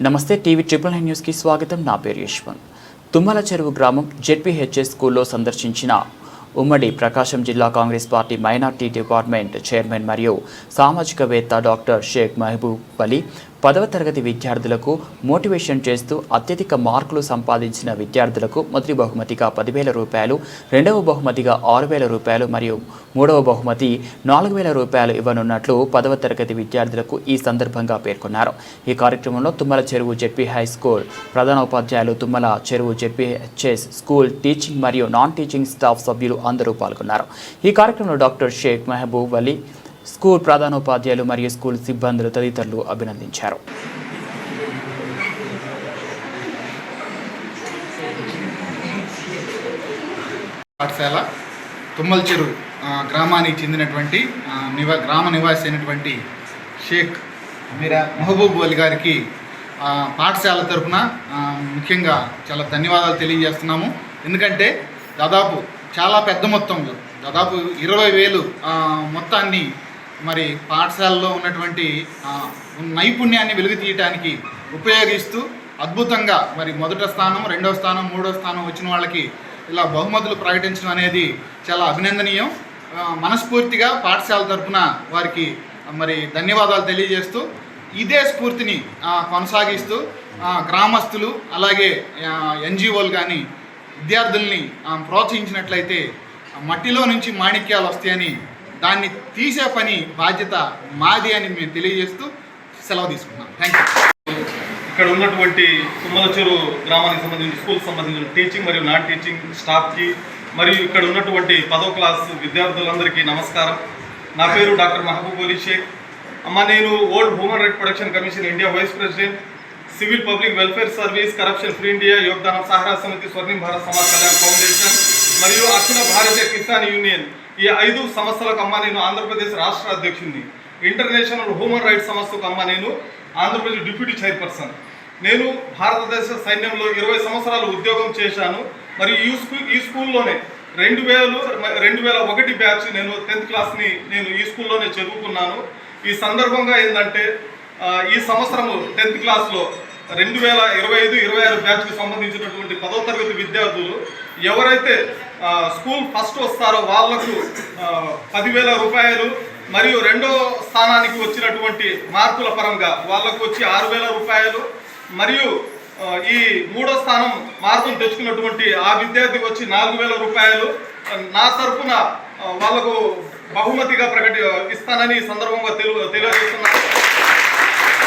నమస్తే TV ట్రిపుల్9 news కి స్వాగతం. నా పేరు యశ్వంత్. తుమ్మల చెరువు గ్రామం జెడ్పీహెచ్ఎస్ స్కూల్లో సందర్శించిన ఉమ్మడి ప్రకాశం జిల్లా Congress party minority department chairman మరియు సామాజికవేత్త డాక్టర్ షేక్ మహబూబ్ వలి 10వ తరగతి విద్యార్థులకు మోటివేషన్ చేస్తూ అత్యధిక మార్కులు సంపాదించిన విద్యార్థులకు మొదటి బహుమతిగా 10,000 రూపాయలు, రెండవ బహుమతిగా 6,000 రూపాయలు మరియు మూడవ బహుమతి 4,000 రూపాయలు ఇవ్వనున్నట్లు 10వ తరగతి విద్యార్థులకు ఈ సందర్భంగా పేర్కొన్నారు. ఈ కార్యక్రమంలో తుమ్మల చెరువు జెడ్పీ హై స్కూల్ ప్రధానోపాధ్యాయులు, తుమ్మల చెరువు జెడ్పీహెచ్ఎస్ స్కూల్ టీచింగ్ మరియు నాన్ టీచింగ్ స్టాఫ్ సభ్యులు అందరూ పాల్గొన్నారు. ఈ కార్యక్రమంలో డాక్టర్ షేక్ మహబూబ్ వలి, స్కూల్ ప్రధానోపాధ్యాయులు మరియు స్కూల్ సిబ్బందులు తదితరులు అభినందించారు. పాఠశాల తుమ్మల చెరువు గ్రామానికి చెందినటువంటి గ్రామ నివాసి అయినటువంటి షేక్ మహబూబ్ వలి గారికి పాఠశాల తరఫున ముఖ్యంగా చాలా ధన్యవాదాలు తెలియజేస్తున్నాము. ఎందుకంటే దాదాపు చాలా పెద్ద మొత్తంలో దాదాపు 20,000 మొత్తాన్ని మరి పాఠశాలలో ఉన్నటువంటి నైపుణ్యాన్ని వెలుగు తీయడానికి ఉపయోగిస్తూ అద్భుతంగా మరి మొదటి స్థానం, రెండవ స్థానం, మూడవ స్థానం వచ్చిన వాళ్ళకి ఇలా బహుమతులు ప్రకటించడం అనేది చాలా అభినందనీయం. మనస్ఫూర్తిగా పాఠశాల తరఫున వారికి మరి ధన్యవాదాలు తెలియజేస్తూ ఇదే స్ఫూర్తిని కొనసాగిస్తూ గ్రామస్తులు అలాగే ఎన్జిఓలు కానీ విద్యార్థుల్ని ప్రోత్సహించినట్లయితే మట్టిలో నుంచి మాణిక్యాలు వస్తాయని, దాన్ని తీసే పని బాధ్యత మాది అని మేము తెలియజేస్తూ సెలవు తీసుకున్నాం. Thank you. ఇక్కడ ఉన్నటువంటి తుమ్మల చెరువు గ్రామానికి సంబంధించిన స్కూల్ సంబంధించిన టీచింగ్ మరియు నాన్ టీచింగ్ స్టాఫ్కి మరియు ఇక్కడ ఉన్నటువంటి 10వ క్లాస్ విద్యార్థులందరికీ నమస్కారం. నా పేరు డాక్టర్ మహబూబ్ వలి షేక్. నేను old human right protection commission India vice president, civil public welfare service, corruption free India, Yogadanam Sahara Samiti, Swarnim Bharat Samaj Kalyan foundation మరియు అఖిల భారతీయ కిసాన్ యూనియన్, ఈ 5 సంస్థలకు నేను ఆంధ్రప్రదేశ్ రాష్ట్ర అధ్యక్షుడిని. ఇంటర్నేషనల్ హ్యూమన్ రైట్స్ సంస్థకు నేను ఆంధ్రప్రదేశ్ డిప్యూటీ చైర్పర్సన్. నేను భారతదేశ సైన్యంలో 20 సంవత్సరాలు ఉద్యోగం చేశాను. మరియు ఈ స్కూల్లోనే 2001 బ్యాచ్ నేను 10th క్లాస్ని నేను ఈ స్కూల్లోనే చదువుకున్నాను. ఈ సందర్భంగా ఏంటంటే ఈ సంవత్సరము 10th క్లాస్లో 2025-26 బ్యాచ్కి సంబంధించినటువంటి 10వ తరగతి విద్యార్థులు ఎవరైతే స్కూల్ ఫస్ట్ వస్తారో వాళ్లకు 10,000 రూపాయలు మరియు రెండో స్థానానికి వచ్చినటువంటి మార్కుల పరంగా వాళ్లకు వచ్చి 6,000 రూపాయలు మరియు ఈ మూడో స్థానం మార్కులు తెచ్చుకున్నటువంటి ఆ విద్యార్థికి వచ్చి 4,000 రూపాయలు నా తరఫున వాళ్లకు బహుమతిగా ఇస్తానని ఈ సందర్భంగా తెలియజేస్తున్నాను.